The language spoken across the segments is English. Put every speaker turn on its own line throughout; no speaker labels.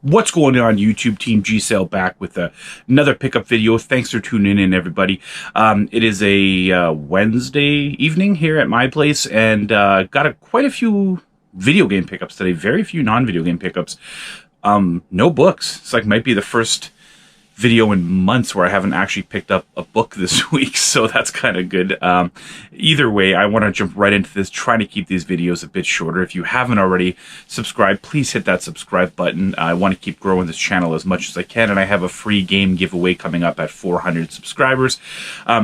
What's going on, YouTube? Team G-Sale back with another pickup video. Thanks for tuning in, everybody. It is a Wednesday evening here at my place, and got quite a few video game pickups today. Very few non-video game pickups. No books. It's like might be the first video in months where I haven't actually picked up a book this week, so that's kind of good. Either way, I want to jump right into this, trying to keep these videos a bit shorter. If you haven't already subscribed, please hit that subscribe button. I want to keep growing this channel as much as I can, and I have a free game giveaway coming up at 400 subscribers.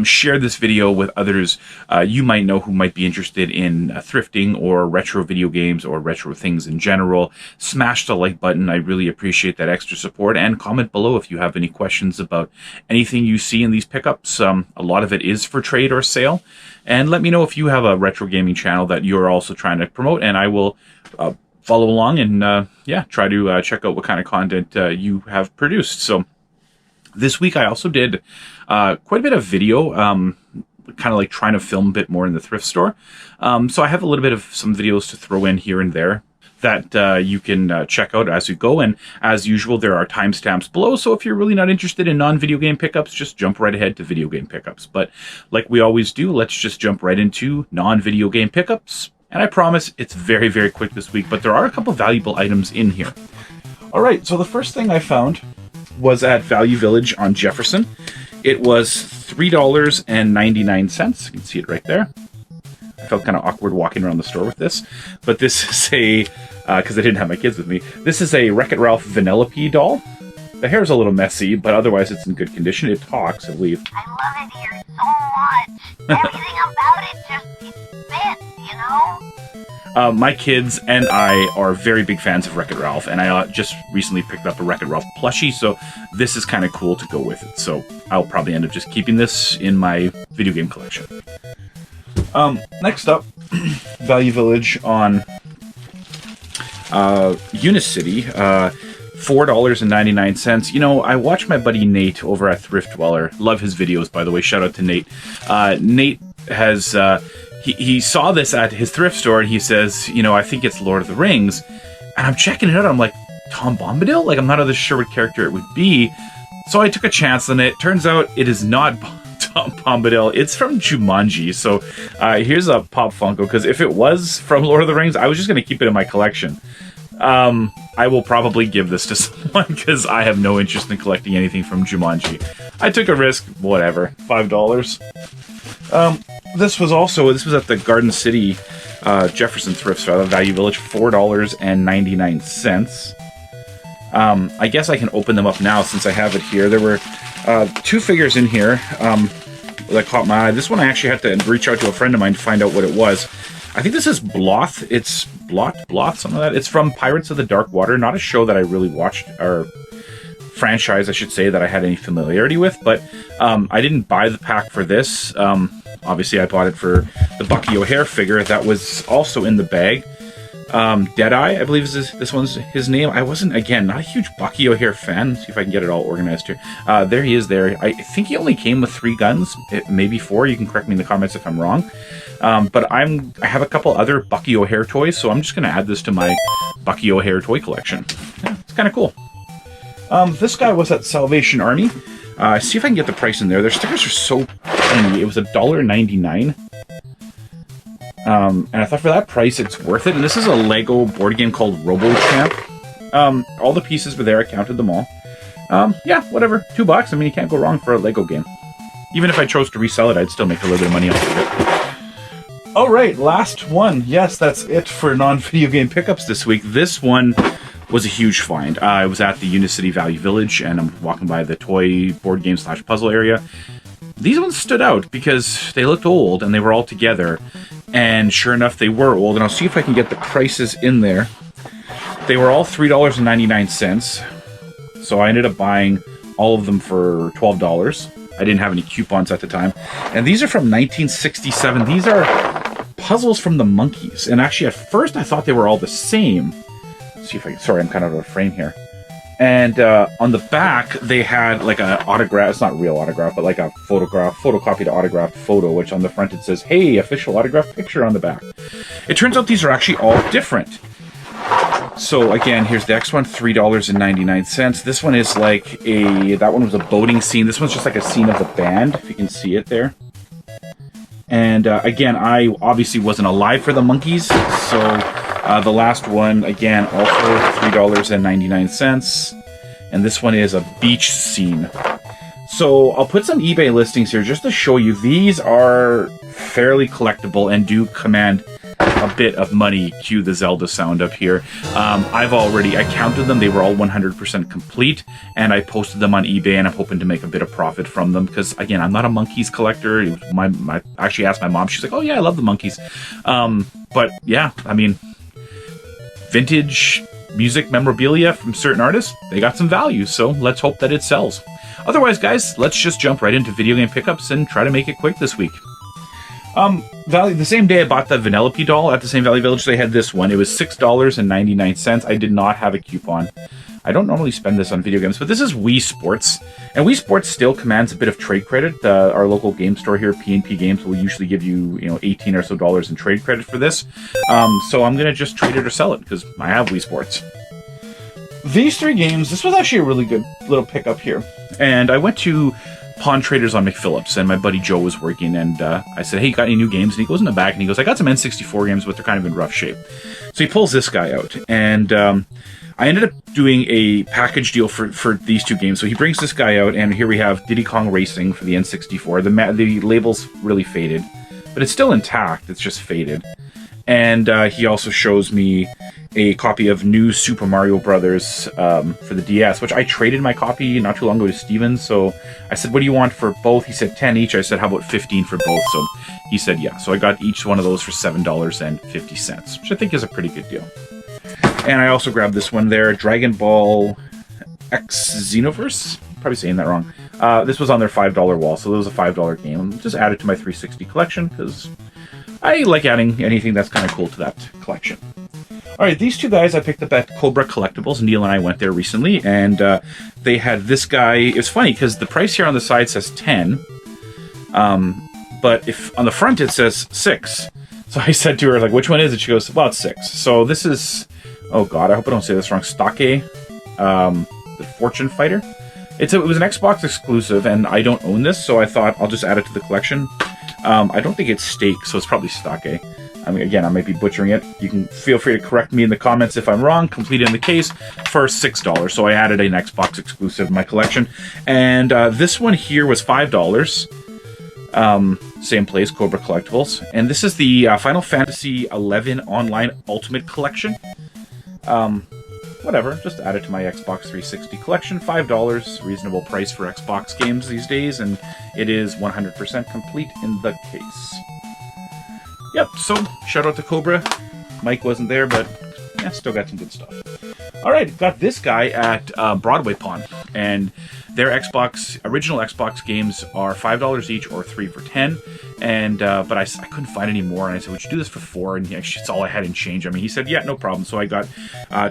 Share this video with others you might know who might be interested in thrifting or retro video games or retro things in general. Smash the like button. I really appreciate that extra support, and comment below if you have any questions about anything you see in these pickups. A lot of it is for trade or sale, and let me know if you have a retro gaming channel that you're also trying to promote, and I will follow along and yeah, try to check out what kind of content you have produced. So this week I also did quite a bit of video, kind of like trying to film a bit more in the thrift store. So I have a little bit of some videos to throw in here and there that you can check out as you go. And as usual, there are timestamps below. So if you're really not interested in non-video game pickups, just jump right ahead to video game pickups. But like we always do, let's just jump right into non-video game pickups. And I promise it's very, very quick this week, but there are a couple valuable items in here. All right, so the first thing I found was at Value Village on Jefferson. It was $3.99. You can see it right there. I felt kind of awkward walking around the store with this, but this is a, because I didn't have my kids with me, this is a Wreck-It Ralph Vanellope doll. The hair's a little messy, but otherwise it's in good condition. It talks, I believe.
I love it here so much. Everything about it just fits, you know?
My kids and I are very big fans of Wreck-It Ralph, and I just recently picked up a Wreck-It Ralph plushie, so this is kind of cool to go with it. So I'll probably end up just keeping this in my video game collection. Next up, Value Village on Unicity, $4.99. You know, I watched my buddy Nate over at Thrift Dweller. Love his videos, by the way. Shout out to Nate. Nate has, he saw this at his thrift store, and he says, you know, I think it's Lord of the Rings. And I'm checking it out. I'm like, Tom Bombadil? Like, I'm not really sure what character it would be. So I took a chance on it. Turns out it is not Tom Bombadil. It's from Jumanji. So here's a Pop Funko, because if it was from Lord of the Rings, I was just going to keep it in my collection. I will probably give this to someone because I have no interest in collecting anything from Jumanji. I took a risk, whatever. $5. This was at the Garden City Jefferson Thrift Store, Value Village, $4.99. I guess I can open them up now since I have it here. There were two figures in here that caught my eye. This one I actually had to reach out to a friend of mine to find out what it was. I think this is Bloth. It's Bloth, something like that. It's from Pirates of the Dark Water, not a show that I really watched, or franchise, I should say, that I had any familiarity with, but I didn't buy the pack for this. Obviously, I bought it for the Bucky O'Hare figure that was also in the bag. Deadeye, I believe is this one's his name. I wasn't, again, not a huge Bucky O'Hare fan. See if I can get it all organized here. There he is there. I think he only came with 3 guns, maybe 4. You can correct me in the comments if I'm wrong. But I have a couple other Bucky O'Hare toys, so I'm just going to add this to my Bucky O'Hare toy collection. Yeah, it's kind of cool. This guy was at Salvation Army. See if I can get the price in there. Their stickers are so tiny. It was $1.99. And I thought for that price, it's worth it. And this is a Lego board game called RoboChamp. All the pieces were there. I counted them all. Yeah, whatever. $2. I mean, you can't go wrong for a Lego game. Even if I chose to resell it, I'd still make a little bit of money off of it. All right, last one. Yes, that's it for non-video game pickups this week. This one was a huge find. I was at the Unicity Value Village, and I'm walking by the toy board game / puzzle area. These ones stood out because they looked old, and they were all together. And sure enough, they were old. And I'll see if I can get the prices in there. They were all $3.99. So I ended up buying all of them for $12. I didn't have any coupons at the time. And these are from 1967. These are puzzles from the Monkees. And actually, at first, I thought they were all the same. Let's see if I can... Sorry, I'm kind of out of frame here. And on the back, they had like an autograph. It's not real autograph, but like a photocopied autographed photo, which on the front it says, "Hey, official autograph picture" on the back. It turns out these are actually all different. So again, here's the next one, $3.99. This one is like that one was a boating scene. This one's just like a scene of the band, if you can see it there. And again, I obviously wasn't alive for the monkeys, so the last one, again, also $3.99. And this one is a beach scene. So I'll put some eBay listings here just to show you. These are fairly collectible and do command a bit of money. Cue the Zelda sound up here. I counted them. They were all 100% complete, and I posted them on eBay, and I'm hoping to make a bit of profit from them because, again, I'm not a monkeys collector. I actually asked my mom. She's like, oh, yeah, I love the monkeys. But, yeah, I mean, vintage music memorabilia from certain artists, they got some value, so let's hope that it sells. Otherwise, guys, let's just jump right into video game pickups and try to make it quick this week. The same day I bought the Vanellope doll at the same Valley Village, they had this one. It was $6.99. I did not have a coupon. I don't normally spend this on video games, but this is Wii Sports. And Wii Sports still commands a bit of trade credit. Our local game store here, P&P Games, will usually give you, $18 or so in trade credit for this. So I'm going to just trade it or sell it because I have Wii Sports. These three games, this was actually a really good little pickup here. And I went to Pawn Traders on McPhillips, and my buddy Joe was working, and I said, hey, you got any new games? And he goes in the back, and he goes, I got some N64 games, but they're kind of in rough shape. So he pulls this guy out, and I ended up doing a package deal for these two games. So he brings this guy out, and here we have Diddy Kong Racing for the N64. The label's really faded, but it's still intact. It's just faded. And he also shows me a copy of New Super Mario Brothers for the DS, which I traded my copy not too long ago to Steven. So I said, what do you want for both? He said 10 each. I said, how about 15 for both? So he said, yeah. So I got each one of those for $7.50, which I think is a pretty good deal. And I also grabbed this one there, Dragon Ball X Xenoverse. Probably saying that wrong. This was on their $5 wall, so it was a $5 game. Just added to my 360 collection because I like adding anything that's kind of cool to that collection. All right, these two guys I picked up at Cobra Collectibles. Neil and I went there recently, and they had this guy. It's funny because the price here on the side says 10, but if on the front it says 6. So I said to her, like, which one is it? She goes, well, it's 6. So this is, oh God, I hope I don't say this wrong, Stake, the Fortune Fighter. It was an Xbox exclusive, and I don't own this, so I thought I'll just add it to the collection. I don't think it's Stake, so it's probably Stake. I mean, again, I might be butchering it. You can feel free to correct me in the comments if I'm wrong. Complete in the case for $6. So I added an Xbox exclusive in my collection. And this one here was $5. Same place, Cobra Collectibles. And this is the Final Fantasy XI Online Ultimate Collection. Whatever, just add it to my Xbox 360 collection. $5, reasonable price for Xbox games these days. And it is 100% complete in the case. Yep, so shout out to Cobra. Mike wasn't there, but yeah, still got some good stuff. All right, got this guy at Broadway Pawn, and their original Xbox games are $5 each or 3 for 10. And but I couldn't find any more, and I said, would you do this for 4? And actually, it's all I had in change. I mean, he said, yeah, no problem. So I got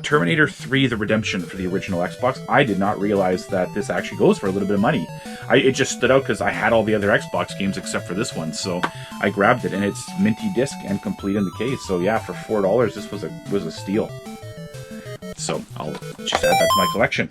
Terminator 3: The Redemption for the original Xbox. I did not realize that this actually goes for a little bit of money. It just stood out because I had all the other Xbox games except for this one, so I grabbed it, and it's minty disc and complete in the case. So yeah, for $4, this was a steal. So I'll just add that to my collection.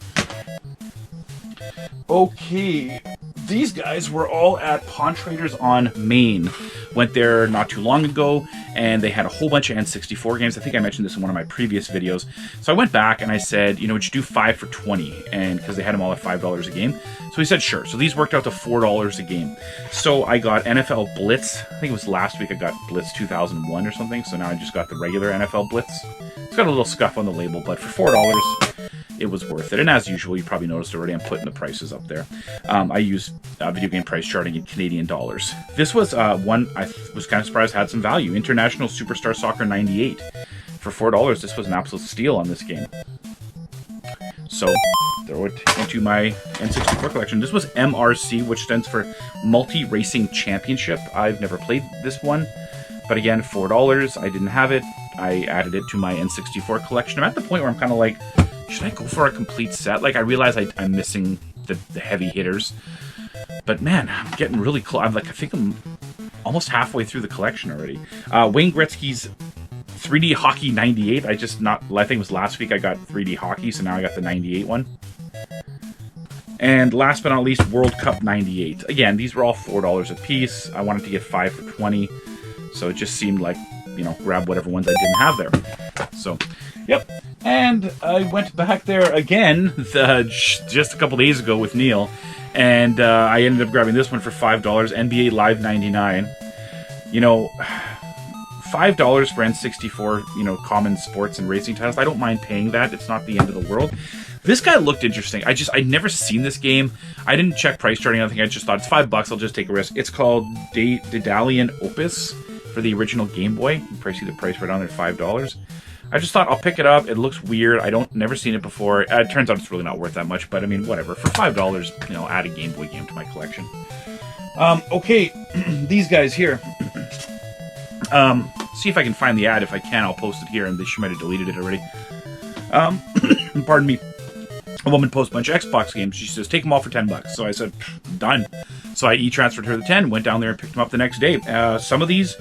Okay, these guys were all at Pawn Traders on Main. Went there not too long ago, and they had a whole bunch of N64 games. I think I mentioned this in one of my previous videos. So I went back and I said, would you do 5 for 20? And because they had them all at $5 a game. So he said, sure. So these worked out to $4 a game. So I got NFL Blitz. I think it was last week I got Blitz 2001 or something. So now I just got the regular NFL Blitz. It's got a little scuff on the label, but for $4, it was worth it. And as usual, you probably noticed already, I'm putting the prices up there. I use video game price charting in Canadian dollars. This was one I was kind of surprised had some value. International Superstar Soccer 98. For $4, this was an absolute steal on this game. So, throw it into my N64 collection. This was MRC, which stands for Multi Racing Championship. I've never played this one. But again, $4, I didn't have it. I added it to my N64 collection. I'm at the point where I'm kind of like, should I go for a complete set? Like, I realize I'm missing the heavy hitters. But man, I'm getting really close. I think I'm almost halfway through the collection already. Wayne Gretzky's 3D Hockey 98. I think it was last week I got 3D Hockey, so now I got the 98 one. And last but not least, World Cup 98. Again, these were all $4 a piece. I wanted to get 5 for 20, so it just seemed like, you know, grab whatever ones I didn't have there. So, yep. And I went back there again just a couple days ago with Neil, and I ended up grabbing this one for $5, NBA Live 99. You know, $5 for N64, you know, common sports and racing titles. I don't mind paying that. It's not the end of the world. This guy looked interesting. I'd never seen this game. I didn't check price chart or anything. I just thought it's $5. I'll just take a risk. It's called Daedalian Opus for the original Game Boy. You probably see the price right on there, $5. I just thought I'll pick it up. It looks weird. Never seen it before. It turns out it's really not worth that much, but I mean, whatever. For $5, you know, add a Game Boy game to my collection. Okay, these guys here. See if I can find the ad. If I can, I'll post it here, and she might have deleted it already. Pardon me. A woman posts a bunch of Xbox games. She says, take them all for $10. So I said, done. So I e-transferred her the 10, went down there and picked them up the next day. Some of these,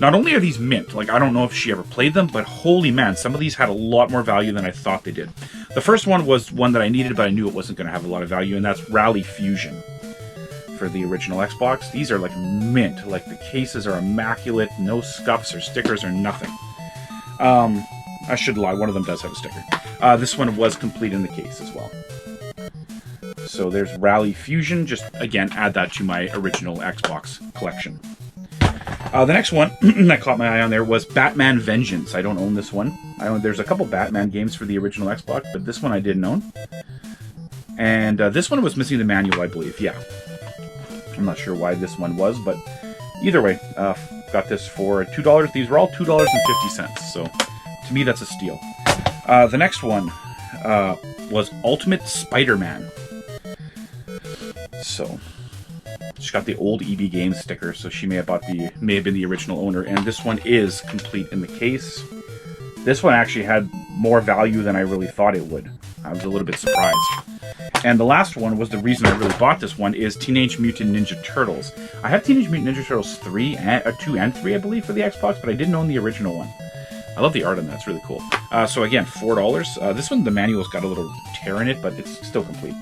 not only are these mint, like I don't know if she ever played them, but holy man, some of these had a lot more value than I thought they did. The first one was one that I needed, but I knew it wasn't going to have a lot of value, and that's Rally Fusion for the original Xbox. These are like mint. Like the cases are immaculate, no scuffs or stickers or nothing. I should lie, one of them does have a sticker. This one was complete in the case as well. So there's Rally Fusion. Just, again, add that to my original Xbox collection. The next one that caught my eye on there was Batman Vengeance. I don't own this one. There's a couple Batman games for the original Xbox, but this one I didn't own. And this one was missing the manual, I believe. Yeah. I'm not sure why this one was, but either way, got this for $2. These were all $2.50, so to me that's a steal. The next one was Ultimate Spider-Man. So she's got the old EB Games sticker, so she may have been the original owner, and this one is complete in the case. This one actually had more value than I really thought it would. I was a little bit surprised. And the last one was the reason I really bought this one, is Teenage Mutant Ninja Turtles. I have Teenage Mutant Ninja Turtles 2 and 3, I believe, for the Xbox, but I didn't own the original one. I love the art on that. It's really cool. So again, $4. This one, the manual's got a little tear in it, but it's still complete.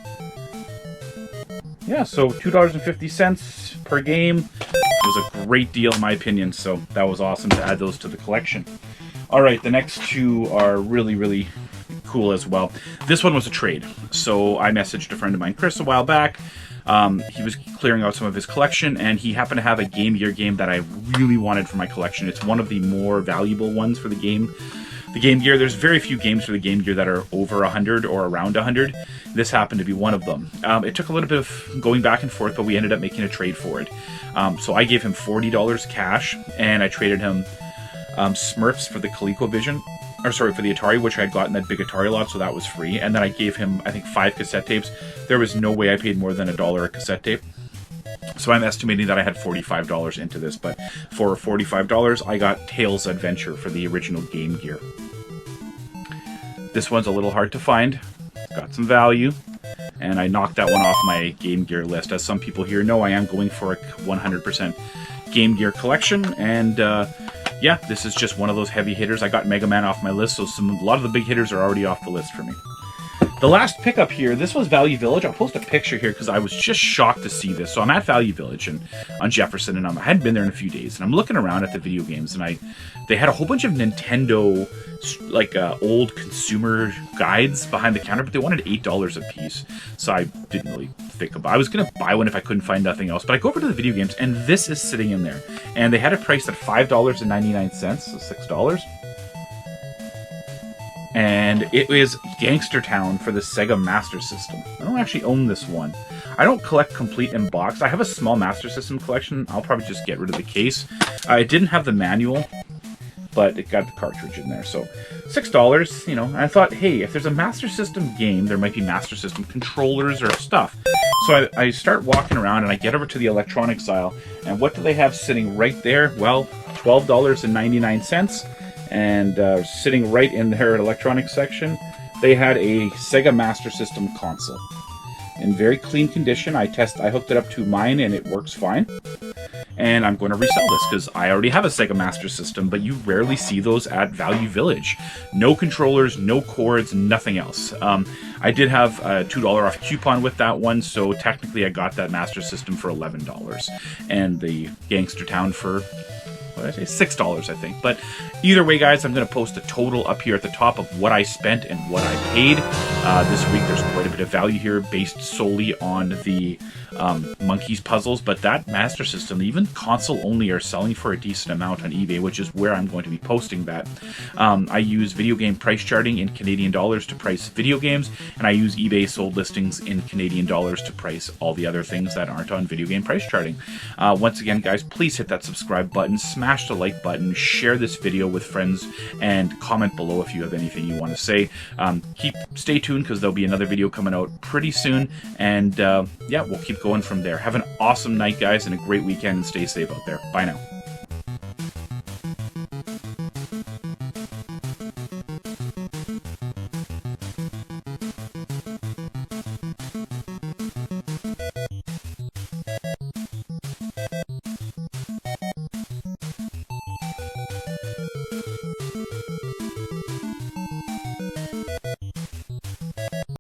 Yeah, so $2.50 per game. It was a great deal in my opinion, so that was awesome to add those to the collection. Alright, the next two are really, really cool as well. This one was a trade. So I messaged a friend of mine, Chris, a while back. He was clearing out some of his collection, and he happened to have a Gamegear game that I really wanted for my collection. It's one of the more valuable ones for the game. The Gamegear, there's very few games for the Gamegear that are over 100 or around 100. This happened to be one of them. It took a little bit of going back and forth, but we ended up making a trade for it. So I gave him $40 cash, and I traded him Smurfs for the ColecoVision. Or sorry, for the Atari, which I had gotten that big Atari lot, so that was free. And then I gave him, I think, 5 cassette tapes. There was no way I paid more than $1 a cassette tape. So I'm estimating that I had $45 into this, but for $45, I got Tails Adventure for the original Gamegear. This one's a little hard to find. It's got some value, and I knocked that one off my Gamegear list. As some people here know, I am going for a 100% Gamegear collection, and yeah, this is just one of those heavy hitters. I got Mega Man off my list, so a lot of the big hitters are already off the list for me. The last pickup here, this was Value Village. I'll post a picture here because I was just shocked to see this. So I'm at Value Village on Jefferson, and I hadn't been there in a few days. And I'm looking around at the video games, and they had a whole bunch of Nintendo, like old consumer guides behind the counter, but they wanted $8 a piece. So I didn't really think about it. I was going to buy one if I couldn't find nothing else. But I go over to the video games, and this is sitting in there. And they had it priced at $5.99, so $6. And it is Gangster Town for the Sega Master System. I don't actually own this one. I don't collect complete in box. I have a small Master System collection. I'll probably just get rid of the case. It didn't have the manual, but it got the cartridge in there. So $6, you know. And I thought, hey, if there's a Master System game, there might be Master System controllers or stuff. So I start walking around, and I get over to the electronics aisle. And what do they have sitting right there? Well, $12.99. And sitting right in their electronics section, they had a Sega Master System console in very clean condition. I hooked it up to mine, and it works fine. and I'm going to resell this because I already have a Sega Master System, but you rarely see those at Value Village. No controllers, no cords, nothing else. I did have a $2 off coupon with that one, so technically I got that Master System for $11, and the Gangster Town for, what did I say, $6, I think. But either way, guys, I'm going to post a total up here at the top of what I spent and what I paid. This week, there's quite a bit of value here based solely on the Monkeys puzzles, but that Master System, even console only, are selling for a decent amount on eBay, which is where I'm going to be posting that. I use video game price charting in Canadian dollars to price video games, and I use eBay sold listings in Canadian dollars to price all the other things that aren't on video game price charting. Once again, guys, please hit that subscribe button, smash the like button, share this video with friends, and comment below if you have anything you want to say. Stay tuned because there'll be another video coming out pretty soon, and yeah, we'll keep going from there. Have an awesome night, guys, and a great weekend, and stay safe out there. Bye now.